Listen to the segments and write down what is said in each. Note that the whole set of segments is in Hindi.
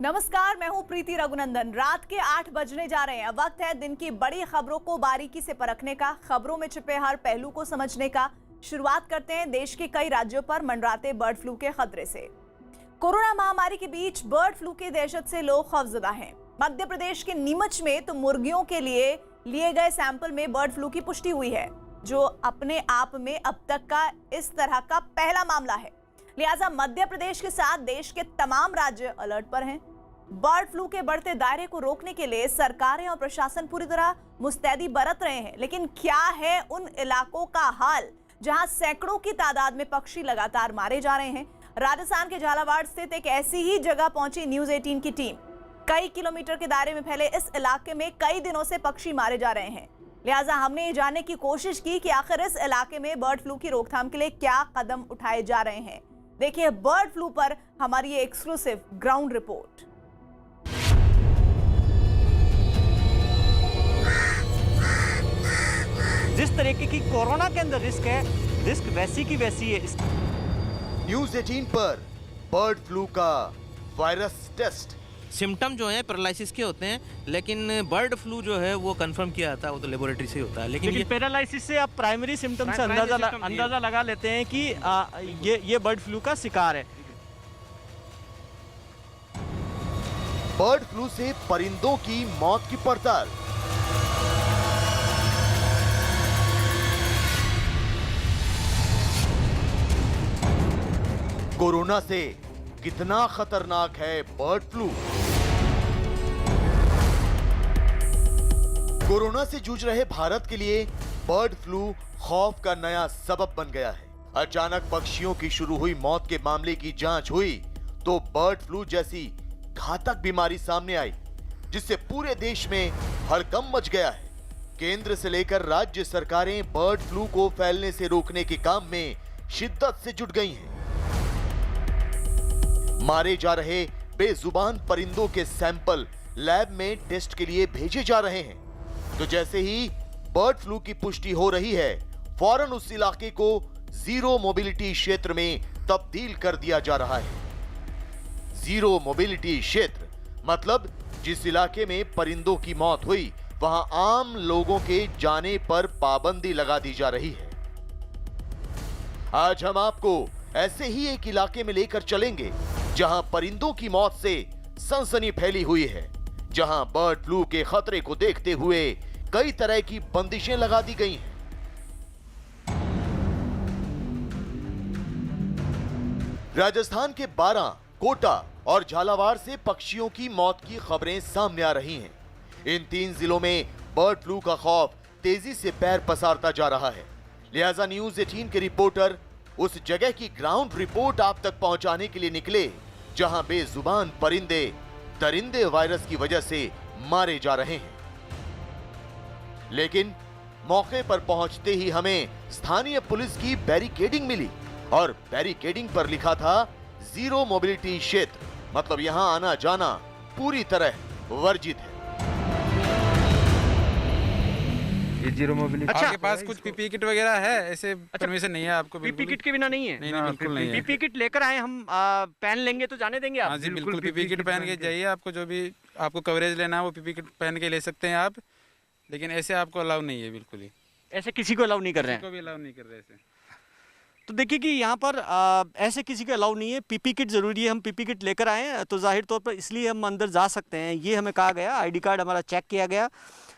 नमस्कार, मैं हूं प्रीति रघुनंदन। रात के 8 बजने जा रहे हैं। वक्त है दिन की बड़ी खबरों को बारीकी से परखने का, खबरों में छिपे हर पहलू को समझने का। शुरुआत करते हैं देश के कई राज्यों पर मंडराते बर्ड फ्लू के खतरे से। कोरोना महामारी के बीच बर्ड फ्लू की दहशत से लोग खौफजदा हैं। मध्य प्रदेश के नीमच में तो मुर्गियों के लिए गए सैंपल में बर्ड फ्लू की पुष्टि हुई है, जो अपने आप में अब तक का इस तरह का पहला मामला है। लिहाजा मध्य प्रदेश के साथ देश के तमाम राज्य अलर्ट पर हैं। बर्ड फ्लू के बढ़ते दायरे को रोकने के लिए सरकारें और प्रशासन पूरी तरह मुस्तैदी बरत रहे हैं। लेकिन क्या है उन इलाकों का हाल जहां सैकड़ों की तादाद में पक्षी लगातार मारे जा रहे हैं? राजस्थान के झालावाड़ स्थित एक ऐसी ही जगह पहुंची न्यूज 18 की टीम। कई किलोमीटर के दायरे में फैले इस इलाके में कई दिनों से पक्षी मारे जा रहे हैं। लिहाजा हमने ये जानने की कोशिश की कि आखिर इस इलाके में बर्ड फ्लू की रोकथाम के लिए क्या कदम उठाए जा रहे हैं। देखिए बर्ड फ्लू पर हमारी ये एक्सक्लूसिव ग्राउंड रिपोर्ट। जिस तरीके की कोरोना के अंदर रिस्क है, रिस्क वैसी की वैसी है। न्यूज 18 पर बर्ड फ्लू का वायरस टेस्ट। सिम्टम जो है पैरालिसिस के होते हैं, लेकिन बर्ड फ्लू जो है वो कंफर्म किया जाता है, वो तो लेबोरेटरी से होता है। लेकिन पैरालिसिस से आप प्राइमरी सिम्टम से अंदाजा लगा लेते हैं कि ये बर्ड फ्लू का शिकार है। बर्ड फ्लू से परिंदों की मौत की पड़ताल। कोरोना से कितना खतरनाक है बर्ड फ्लू? कोरोना से जूझ रहे भारत के लिए बर्ड फ्लू खौफ का नया सबब बन गया है। अचानक पक्षियों की शुरू हुई मौत के मामले की जांच हुई तो बर्ड फ्लू जैसी घातक बीमारी सामने आई, जिससे पूरे देश में हड़कंप मच गया है। केंद्र से लेकर राज्य सरकारें बर्ड फ्लू को फैलने से रोकने के काम में शिद्दत से जुट गई हैं। मारे जा रहे बेजुबान परिंदों के सैंपल लैब में टेस्ट के लिए भेजे जा रहे हैं। तो जैसे ही बर्ड फ्लू की पुष्टि हो रही है, फौरन उस इलाके को जीरो मोबिलिटी क्षेत्र में तब्दील कर दिया जा रहा है। जीरो मोबिलिटी क्षेत्र मतलब जिस इलाके में परिंदों की मौत हुई, वहां आम लोगों के जाने पर पाबंदी लगा दी जा रही है। आज हम आपको ऐसे ही एक इलाके में लेकर चलेंगे जहां परिंदों की मौत से सनसनी फैली हुई है, जहां बर्ड फ्लू के खतरे को देखते हुए कई तरह की बंदिशें लगा दी गई हैं। राजस्थान के 12, कोटा और झालावाड़ से पक्षियों की मौत की खबरें सामने आ रही हैं। इन 3 जिलों में बर्ड फ्लू का खौफ तेजी से पैर पसारता जा रहा है। लिहाजा न्यूज 18 के रिपोर्टर उस जगह की ग्राउंड रिपोर्ट आप तक पहुंचाने के लिए निकले जहां बेजुबान परिंदे दरिंदे वायरस की वजह से मारे जा रहे हैं। लेकिन मौके पर पहुंचते ही हमें स्थानीय पुलिस की बैरिकेडिंग मिली और बैरिकेडिंग पर लिखा था जीरो मोबिलिटी क्षेत्र, मतलब यहां आना जाना पूरी तरह वर्जित है। ये जीरो मोबिलिटी। अच्छा, आपके पास कुछ पीपी किट वगैरह है? ऐसे परमिशन नहीं है आपको? पीपी किट के बिना नहीं है? नहीं, बिल्कुल नहीं है। पीपी किट लेकर आए हम, पहन लेंगे तो जाने देंगे आप? हाँ जी बिल्कुल, पीपी किट पहन के जाइए। आपको जो भी आपको कवरेज लेना है वो पीपी किट पहन के ले सकते हैं आप, लेकिन ऐसे आपको अलाउ नहीं है बिल्कुल ही। ऐसे किसी को अलाउ नहीं कर रहे हैं? किसी को भी अलाउ नहीं कर रहे ऐसे। तो देखिए कि यहाँ पर ऐसे किसी को अलाउ नहीं है। पीपी किट जरूरी है, हम पीपी किट लेकर आए तो जाहिर तौर पर इसलिए हम अंदर जा सकते हैं। ये हमें कहा गया, आईडी कार्ड हमारा चेक किया गया,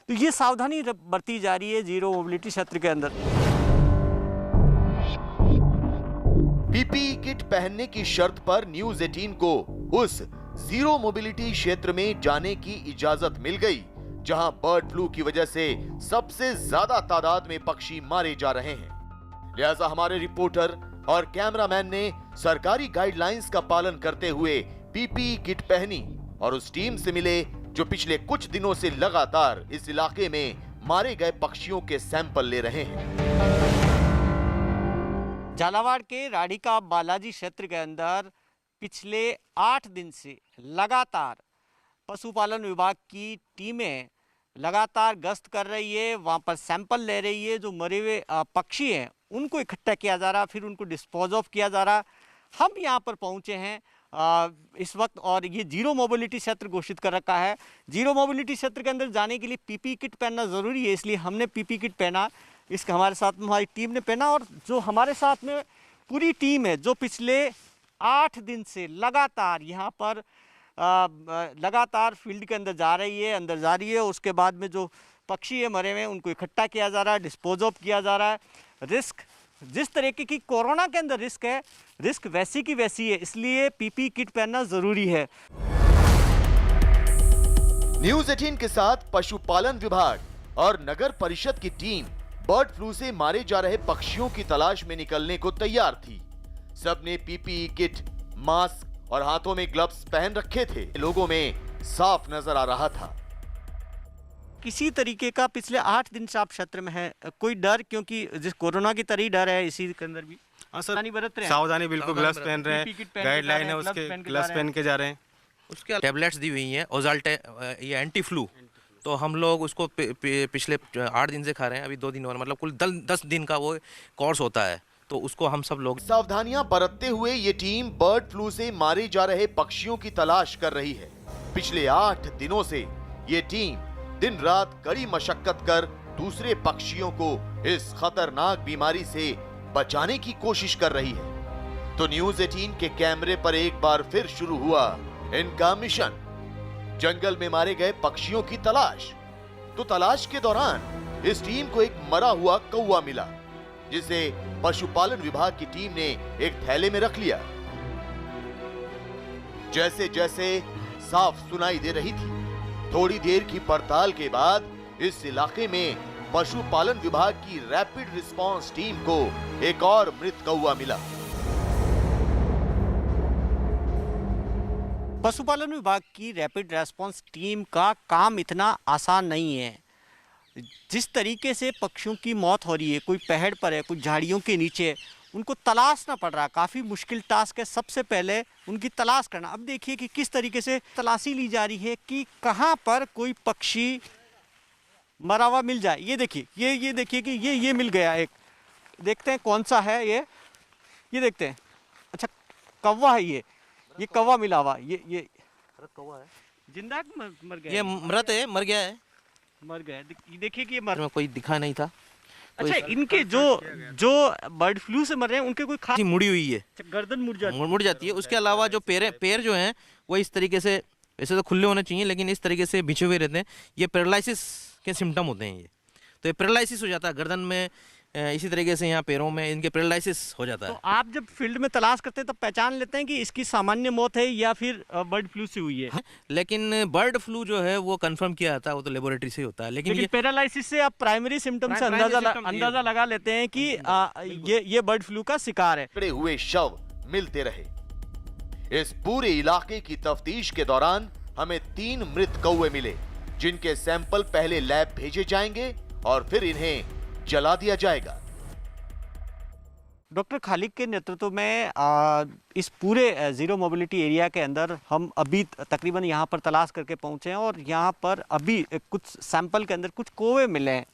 तो ये सावधानी बरती जा रही है जीरो मोबिलिटी क्षेत्र के अंदर। पीपीई किट पहनने की शर्त पर न्यूज 18 को उस जीरो मोबिलिटी क्षेत्र में जाने की इजाजत मिल गई जहां बर्ड फ्लू की वजह से सबसे ज्यादा तादाद में पक्षी मारे जा रहे हैं। लिहाजा हमारे रिपोर्टर और कैमरामैन ने सरकारी गाइडलाइंस का पालन करते हुए पीपीई किट पहनी और उस टीम से मिले जो पिछले कुछ दिनों से लगातार इस इलाके में मारे गए पक्षियों के सैंपल ले रहे हैं। झालावाड़ के राधिका बालाजी क्षेत्र के अंदर पिछले 8 दिन से लगातार पशुपालन विभाग की टीमें लगातार गश्त कर रही है, वहाँ पर सैंपल ले रही है। जो मरे हुए पक्षी हैं उनको इकट्ठा किया जा रहा, फिर उनको डिस्पोज ऑफ किया जा रहा। हम यहाँ पर पहुँचे हैं इस वक्त, और ये जीरो मोबिलिटी क्षेत्र घोषित कर रखा है। जीरो मोबिलिटी क्षेत्र के अंदर जाने के लिए पीपी किट पहनना ज़रूरी है, इसलिए हमने पीपी किट पहना। इसका हमारे साथ में हमारी टीम ने पहना, और जो हमारे साथ में पूरी टीम है जो पिछले 8 दिन से लगातार यहाँ पर लगातार फील्ड के अंदर जा रही है। उसके बाद में जो पक्षी है मरे हुए उनको इकट्ठा किया जा रहा है, डिस्पोज ऑफ किया जा रहा है। रिस्क जिस तरीके की कोरोना के अंदर रिस्क है, रिस्क वैसी की वैसी है, इसलिए पीपी किट पहनना जरूरी है। न्यूज 18 के साथ पशुपालन विभाग और नगर परिषद की टीम बर्ड फ्लू से मारे जा रहे पक्षियों की तलाश में निकलने को तैयार थी। सबने पीपीई किट, मास्क और हाथों में ग्लव्स पहन रखे थे। लोगों में साफ नजर आ रहा था। किसी तरीके का पिछले 8 दिन से आप क्षेत्र में है, कोई डर, क्योंकि जिस कोरोना की तरह ही डर है इसी के अंदर भी सावधानी बरत रहे हैं। सावधानी बिल्कुल, ग्लव्स पहन रहे हैं, गाइडलाइन है उसके, ग्लव्स पहन के जा रहे हैं। उसके टैबलेट्स दी हुई हैं ओजाल्टे, ये एंटी फ्लू, तो हम लोग उसको पिछले 8 दिन से खा रहे हैं। अभी 2 दिन और मतलब कुल 10 दिन का वो कोर्स होता है, तो उसको हम सब लोग सावधानियां बरतते हुए ये टीम बर्ड फ्लू से मारे जा रहे पक्षियों की तलाश कर रही है। पिछले 8 दिनों से ये टीम दिन रात कड़ी मशक्कत कर दूसरे पक्षियों को इस खतरनाक बीमारी से बचाने की कोशिश कर रही है। तो न्यूज 18 के कैमरे पर एक बार फिर शुरू हुआ इनका मिशन, जंगल में मारे गए पक्षियों की तलाश। तो तलाश के दौरान इस टीम को एक मरा हुआ कौवा मिला, जिसे पशुपालन विभाग की टीम ने एक थैले में रख लिया। जैसे जैसे साफ सुनाई दे रही थी, थोड़ी देर की पड़ताल के बाद इस इलाके में पशुपालन विभाग की रैपिड रिस्पांस टीम को एक और मृत कौवा मिला। पशुपालन विभाग की रैपिड रेस्पॉन्स टीम का काम इतना आसान नहीं है। जिस तरीके से पक्षियों की मौत हो रही है, कोई पहाड़ पर है, कोई झाड़ियों के नीचे, उनको तलाशना पड़ रहा, काफ़ी मुश्किल टास्क है। सबसे पहले उनकी तलाश करना। अब देखिए कि किस तरीके से तलाशी ली जा रही है कि कहाँ पर कोई पक्षी मरा हुआ मिल जाए। ये देखिए, ये देखिए कि ये मिल गया एक। देखते हैं कौन सा है ये देखते हैं। अच्छा, कौवा है ये कौवा मिला हुआ। ये कौवा है, जिंदा मर गया? ये मृत है, मर गया है, मर गया। देखिए कि ये कोई दिखा नहीं था। अच्छा, इनके जो बर्ड फ्लू से मर रहे हैं उनके कोई खास मुड़ी हुई है, गर्दन मुड़ जाती है। उसके अलावा जो पैर जो हैं वो इस तरीके से, वैसे तो खुले होने चाहिए लेकिन इस तरीके से बिछे हुए रहते हैं। ये पैरालिसिस के सिम्टम होते हैं। ये तो ये पैरालिसिस हो जाता है गर्दन में, इसी तरीके से यहाँ पैरों में इनके पैरालिसिस हो जाता है। तो आप जब फील्ड में तलाश करते हैं तब पहचान लेते हैं कि इसकी सामान्य मौत है या फिर बर्ड फ्लू से हुई है? लेकिन बर्ड फ्लू जो है वो कंफर्म किया जाता है, वो तो लेबोरेटरी से होता है। लेकिन पैरालिसिस से आप प्राइमरी सिम्टम से अंदाजा लगा लेते हैं कि ये बर्ड फ्लू का शिकार है। पकड़े हुए शव मिलते रहे। इस पूरे इलाके की तफ्तीश के दौरान हमें 3 मृत कौवे मिले, जिनके सैंपल पहले लैब भेजे जाएंगे और फिर इन्हें जला दिया जाएगा। डॉक्टर खालिक के नेतृत्व में इस पूरे जीरो मोबिलिटी एरिया के अंदर हम अभी तकरीबन यहाँ पर तलाश करके पहुँचे हैं, और यहाँ पर अभी कुछ सैंपल के अंदर कुछ कौवे मिले हैं।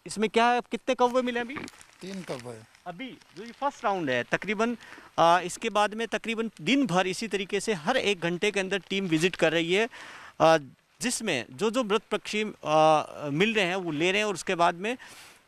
इसमें क्या है, कितने कौवे मिले अभी? 3 कौवे अभी जो ये फर्स्ट राउंड है। तकरीबन इसके बाद में तकरीबन दिन भर इसी तरीके से हर 1 घंटे के अंदर टीम विजिट कर रही है, जिसमें जो मृत पक्षी मिल रहे हैं वो ले रहे हैं, और उसके बाद में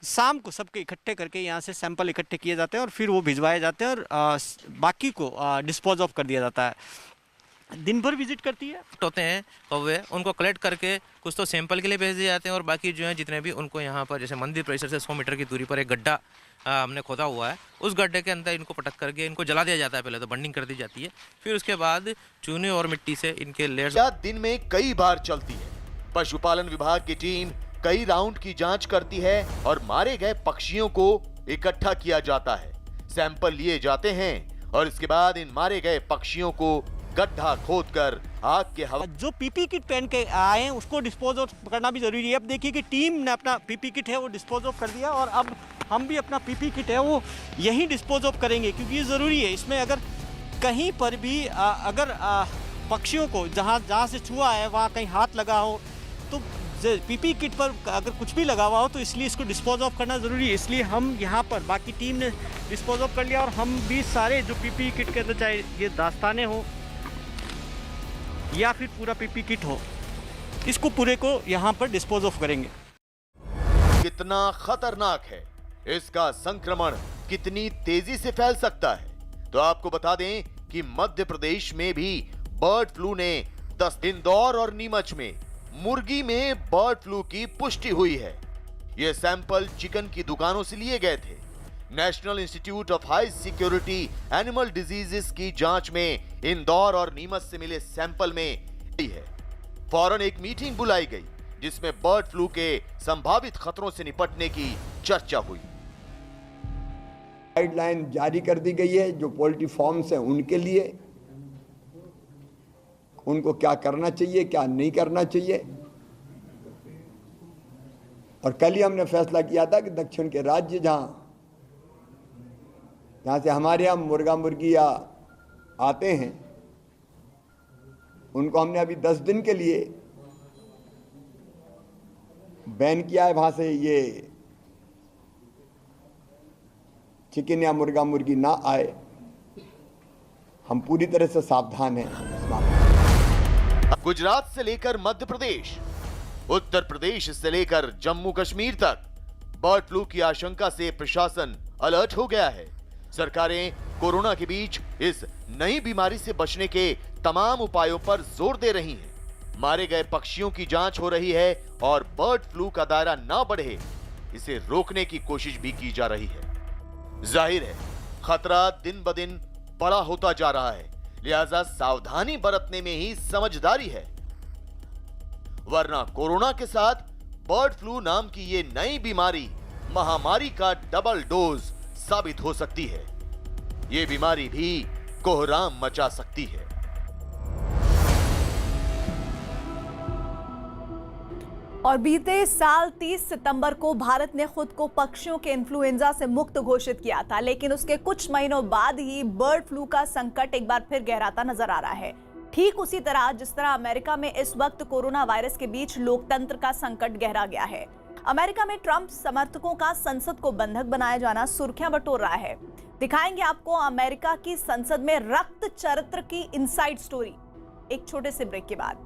शाम को सबके इकट्ठे करके यहाँ से सैंपल इकट्ठे किए जाते हैं और फिर वो भिजवाए जाते हैं, और बाकी को डिस्पोज ऑफ कर दिया जाता है। दिन भर विजिट करती है। होते हैं कौवे, उनको कलेक्ट करके कुछ तो सैंपल के लिए भेज दिए जाते हैं, और बाकी जो है जितने भी उनको यहाँ पर जैसे मंदिर परिसर से 100 मीटर की दूरी पर एक गड्ढा हमने खोदा हुआ है, उस गड्ढे के अंदर इनको पटक करके इनको जला दिया जाता है। पहले तो बर्निंग कर दी जाती है, फिर उसके बाद चूने और मिट्टी से इनके लेयर्स। दिन में कई बार चलती है। पशुपालन विभाग की टीम कई राउंड की जांच करती है और मारे गए पक्षियों को इकट्ठा किया जाता है, सैंपल लिए जाते हैं, और इसके बाद इन मारे गए पक्षियों को गड्ढा खोदकर आग के हवा। जो पीपी किट पहन के आए हैं उसको डिस्पोज ऑफ करना भी जरूरी है। अब देखिए कि टीम ने अपना पीपी किट है वो डिस्पोज ऑफ कर दिया, और अब हम भी अपना पीपी किट है वो यही डिस्पोज ऑफ करेंगे, क्योंकि ये ज़रूरी है। इसमें अगर कहीं पर भी अगर पक्षियों को जहाँ से छुआ है वहाँ कहीं हाथ लगा हो, तो पीपी किट पर अगर कुछ भी लगा हुआ हो, तो इसलिए इसको डिस्पोज ऑफ करना ज़रूरी है। इसलिए हम यहाँ पर बाकी टीम ने डिस्पोज ऑफ कर लिया, और हम भी सारे जो पीपी किट के अंदर, चाहे ये दास्ताने हो या फिर पूरा पीपी किट हो, इसको पूरे को यहाँ पर डिस्पोज ऑफ करेंगे। कितना खतरनाक है, इसका संक्रमण कितनी तेजी से फैल सकता है। तो आपको बता दें कि मध्य प्रदेश में भी बर्ड फ्लू ने 10 इंदौर और नीमच में मुर्गी में बर्ड फ्लू की पुष्टि हुई है। यह सैंपल चिकन की दुकानों से लिए गए थे। National institute of high security animal diseases की जांच में इंदौर और नीमच से मिले सैंपल में है। फौरन एक मीटिंग बुलाई गई जिसमें बर्ड फ्लू के संभावित खतरों से निपटने की चर्चा हुई। गाइडलाइन जारी कर दी गई है जो पोल्ट्री फार्म्स हैं उनके लिए, उनको क्या करना चाहिए क्या नहीं करना चाहिए। और कल ही हमने फैसला किया था कि दक्षिण के राज्य जहां से हमारे यहाँ मुर्गा मुर्गियाँ आते हैं उनको हमने अभी 10 दिन के लिए बैन किया है, वहां से ये चिकन या मुर्गा मुर्गी ना आए। हम पूरी तरह से सावधान हैं। गुजरात से लेकर मध्य प्रदेश, उत्तर प्रदेश से लेकर जम्मू कश्मीर तक बर्ड फ्लू की आशंका से प्रशासन अलर्ट हो गया है। सरकारें कोरोना के बीच इस नई बीमारी से बचने के तमाम उपायों पर जोर दे रही हैं। मारे गए पक्षियों की जांच हो रही है और बर्ड फ्लू का दायरा ना बढ़े, इसे रोकने की कोशिश भी की जा रही है। जाहिर है खतरा दिन ब दिन बड़ा होता जा रहा है, लिहाजा सावधानी बरतने में ही समझदारी है, वरना कोरोना के साथ बर्ड फ्लू नाम की ये नई बीमारी महामारी का डबल डोज साबित हो सकती है। ये बीमारी भी कोहराम मचा सकती है। और बीते साल 30 सितंबर को भारत ने खुद को पक्षियों के इन्फ्लुएंजा से मुक्त घोषित किया था, लेकिन उसके कुछ महीनों बाद ही बर्ड फ्लू का संकट एक बार फिर गहराता नजर आ रहा है। ठीक उसी तरह जिस तरह अमेरिका में इस वक्त कोरोना वायरस के बीच लोकतंत्र का संकट गहरा गया है। अमेरिका में ट्रंप समर्थकों का संसद को बंधक बनाया जाना सुर्खियां बटोर रहा है। दिखाएंगे आपको अमेरिका की संसद में रक्त चरित्र की इनसाइड स्टोरी एक छोटे से ब्रेक के बाद।